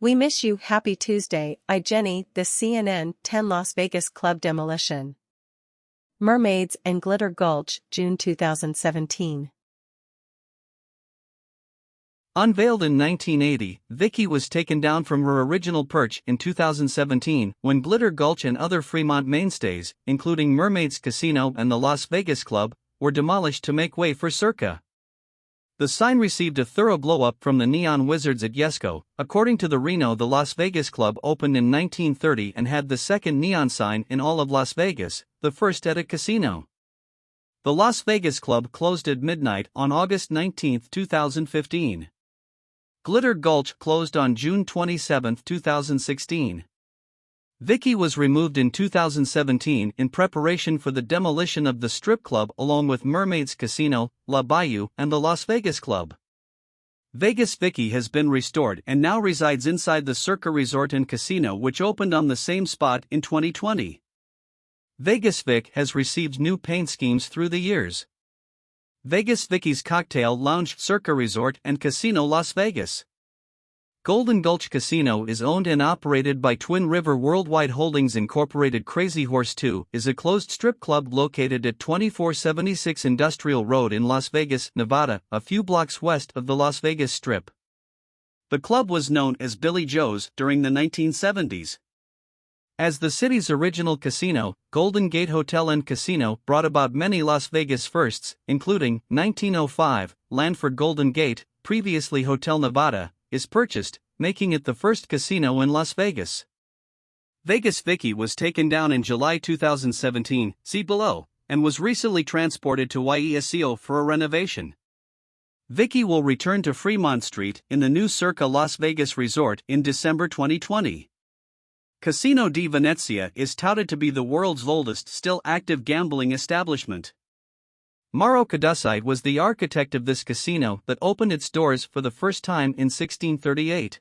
We miss you. Happy Tuesday, Jenny. The CNN 10 Las Vegas Club Demolition. Mermaids and Glitter Gulch, June 2017. Unveiled in 1980, Vicky was taken down from her original perch in 2017 when Glitter Gulch and other Fremont mainstays, including Mermaids Casino and the Las Vegas Club, were demolished to make way for Circa. The sign received a thorough blow-up from the neon wizards at Yesco. According to the Reno, the Las Vegas Club opened in 1930 and had the second neon sign in all of Las Vegas, the first at a casino. The Las Vegas Club closed at midnight on August 19, 2015. Glitter Gulch closed on June 27, 2016. Vicky was removed in 2017 in preparation for the demolition of the strip club along with Mermaids Casino, La Bayou, and the Las Vegas Club. Vegas Vicky has been restored and now resides inside the Circa Resort and Casino, which opened on the same spot in 2020. Vegas Vic has received new paint schemes through the years. Vegas Vicky's Cocktail Lounge, Circa Resort and Casino, Las Vegas. Golden Gulch Casino is owned and operated by Twin River Worldwide Holdings Incorporated. Crazy Horse 2 is a closed strip club located at 2476 Industrial Road in Las Vegas, Nevada, a few blocks west of the Las Vegas Strip. The club was known as Billy Joe's during the 1970s. As the city's original casino, Golden Gate Hotel and Casino brought about many Las Vegas firsts, including 1905, land for Golden Gate, previously Hotel Nevada, is purchased, making it the first casino in Las Vegas. Vegas Vicky was taken down in July 2017, see below, and was recently transported to YESCO for a renovation. Vicky will return to Fremont Street in the new Circa Las Vegas Resort in December 2020. Casino di Venezia is touted to be the world's oldest still active gambling establishment. Mauro Cadusci was the architect of this casino that opened its doors for the first time in 1638.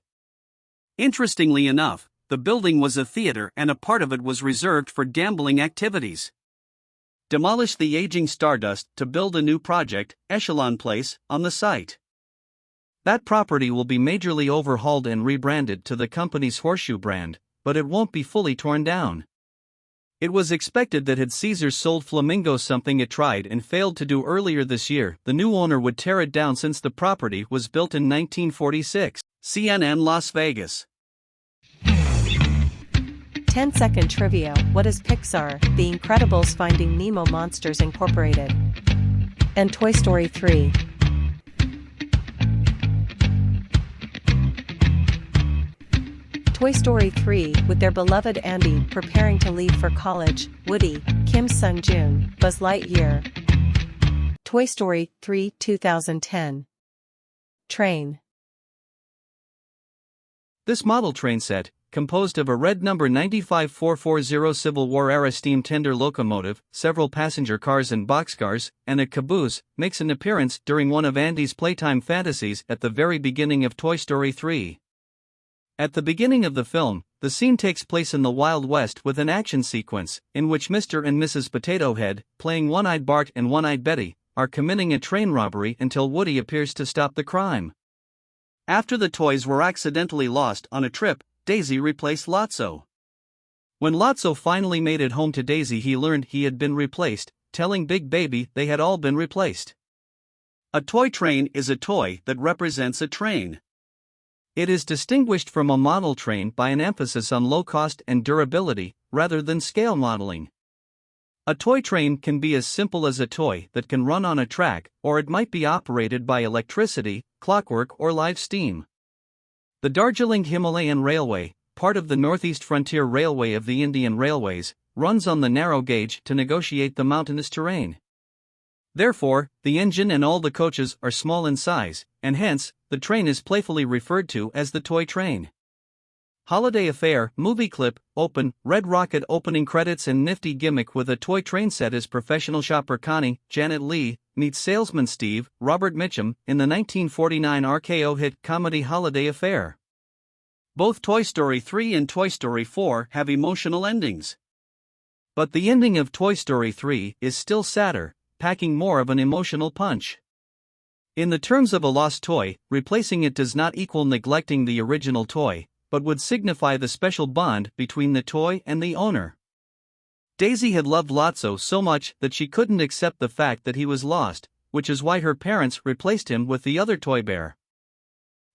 Interestingly enough, the building was a theater and a part of it was reserved for gambling activities. Demolish the aging Stardust to build a new project, Echelon Place, on the site. That property will be majorly overhauled and rebranded to the company's Horseshoe brand, but it won't be fully torn down. It was expected that had Caesars sold Flamingo, something it tried and failed to do earlier this year, the new owner would tear it down since the property was built in 1946. CNN Las Vegas. 10-second trivia. What is Pixar, The Incredibles, Finding Nemo, Monsters Incorporated, and Toy Story 3? Toy Story 3, with their beloved Andy preparing to leave for college, Woody, Kim Sung-joon, Buzz Lightyear. Toy Story 3 2010. Train. This model train set, composed of a red number 95440 Civil War-era steam tender locomotive, several passenger cars and boxcars, and a caboose, makes an appearance during one of Andy's playtime fantasies at the very beginning of Toy Story 3. At the beginning of the film, the scene takes place in the Wild West with an action sequence, in which Mr. and Mrs. Potato Head, playing One-Eyed Bart and One-Eyed Betty, are committing a train robbery until Woody appears to stop the crime. After the toys were accidentally lost on a trip, Daisy replaced Lotso. When Lotso finally made it home to Daisy, he learned he had been replaced, telling Big Baby they had all been replaced. A toy train is a toy that represents a train. It is distinguished from a model train by an emphasis on low cost and durability, rather than scale modeling. A toy train can be as simple as a toy that can run on a track, or it might be operated by electricity, clockwork, or live steam. The Darjeeling Himalayan Railway, part of the Northeast Frontier Railway of the Indian Railways, runs on the narrow gauge to negotiate the mountainous terrain. Therefore, the engine and all the coaches are small in size, and hence, the train is playfully referred to as the toy train. Holiday Affair, movie clip, open, Red Rocket opening credits and nifty gimmick with a toy train set as professional shopper Connie, Janet Leigh, meets salesman Steve, Robert Mitchum, in the 1949 RKO hit comedy Holiday Affair. Both Toy Story 3 and Toy Story 4 have emotional endings. But the ending of Toy Story 3 is still sadder, packing more of an emotional punch. In the terms of a lost toy, replacing it does not equal neglecting the original toy, but would signify the special bond between the toy and the owner. Daisy had loved Lotso so much that she couldn't accept the fact that he was lost, which is why her parents replaced him with the other toy bear.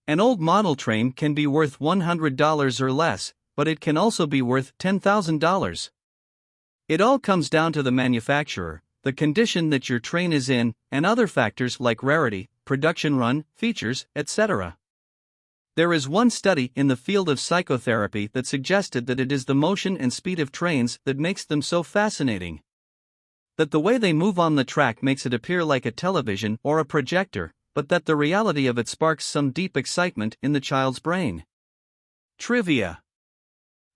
An old model train can be worth $100 or less, but it can also be worth $10,000. It all comes down to the manufacturer, the condition that your train is in, and other factors like rarity, production run, features, etc. There is one study in the field of psychotherapy that suggested that it is the motion and speed of trains that makes them so fascinating. That the way they move on the track makes it appear like a television or a projector, but that the reality of it sparks some deep excitement in the child's brain. Trivia: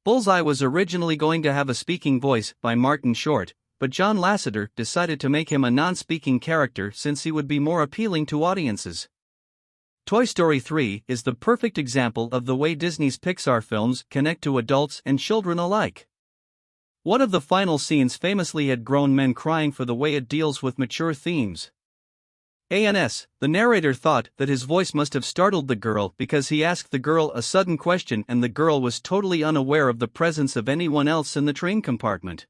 Bullseye was originally going to have a speaking voice by Martin Short, but John Lasseter decided to make him a non-speaking character since he would be more appealing to audiences. Toy Story 3 is the perfect example of the way Disney's Pixar films connect to adults and children alike. One of the final scenes famously had grown men crying for the way it deals with mature themes. The narrator thought that his voice must have startled the girl because he asked the girl a sudden question and the girl was totally unaware of the presence of anyone else in the train compartment.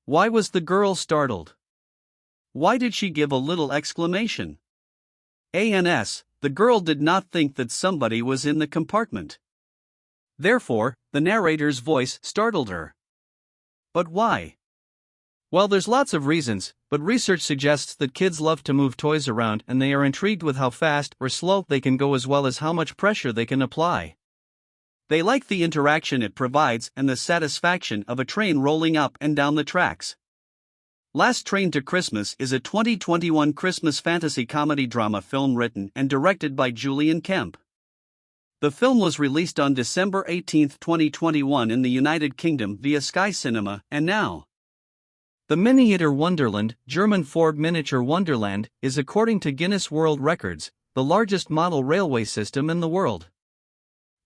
Why was the girl startled? Why did she give a little exclamation? The girl did not think that somebody was in the compartment. Therefore, the narrator's voice startled her. But why? Well, there's lots of reasons, but research suggests that kids love to move toys around and they are intrigued with how fast or slow they can go as well as how much pressure they can apply. They like the interaction it provides and the satisfaction of a train rolling up and down the tracks. Last Train to Christmas is a 2021 Christmas fantasy comedy drama film written and directed by Julian Kemp. The film was released on December 18, 2021 in the United Kingdom via Sky Cinema and Now. The Miniature Wonderland, German for Miniature Wonderland, is according to Guinness World Records, the largest model railway system in the world.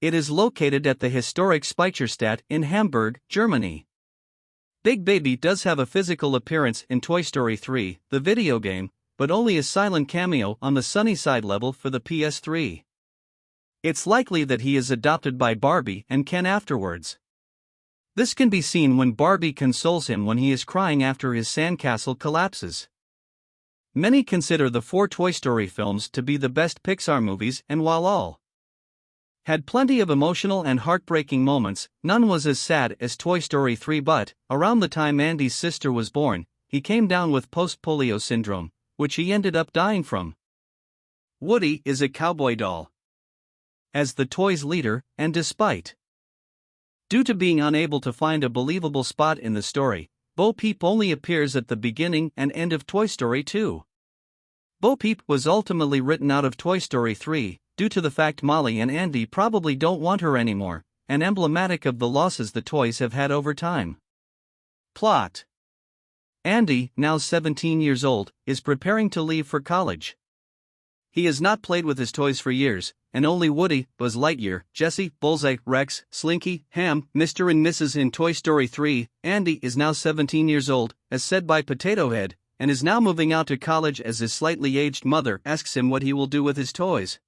It is located at the historic Speicherstadt in Hamburg, Germany. Big Baby does have a physical appearance in Toy Story 3, the video game, but only a silent cameo on the Sunnyside level for the PS3. It's likely that he is adopted by Barbie and Ken afterwards. This can be seen when Barbie consoles him when he is crying after his sandcastle collapses. Many consider the 4 Toy Story films to be the best Pixar movies, and while all had plenty of emotional and heartbreaking moments, none was as sad as Toy Story 3. But, around the time Andy's sister was born, he came down with post-polio syndrome, which he ended up dying from. Woody is a cowboy doll. As the toy's leader, and due to being unable to find a believable spot in the story, Bo Peep only appears at the beginning and end of Toy Story 2. Bo Peep was ultimately written out of Toy Story 3, due to the fact Molly and Andy probably don't want her anymore, and emblematic of the losses the toys have had over time. Plot: Andy, now 17 years old, is preparing to leave for college. He has not played with his toys for years, and only Woody, Buzz Lightyear, Jessie, Bullseye, Rex, Slinky, Ham, Mr. and Mrs. in Toy Story 3. Andy is now 17 years old, as said by Potato Head, and is now moving out to college as his slightly aged mother asks him what he will do with his toys.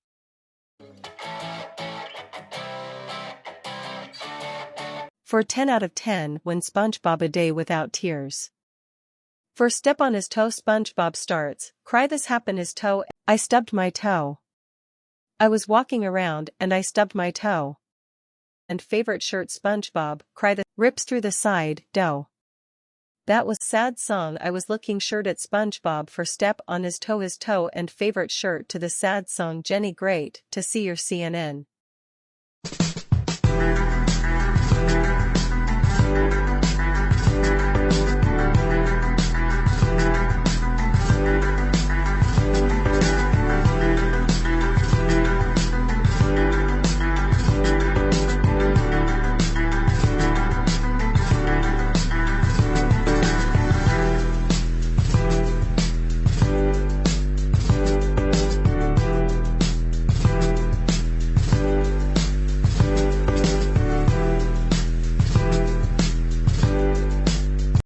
For 10 out of 10 when SpongeBob: A Day Without Tears. First step on his toe SpongeBob starts, cry this happened his toe, I stubbed my toe. I was walking around and I stubbed my toe. And favorite shirt SpongeBob, cry the rips through the side, dough. That was sad song I was looking shirt at SpongeBob for step on his toe and favorite shirt to the sad song Jenny great to see your CNN.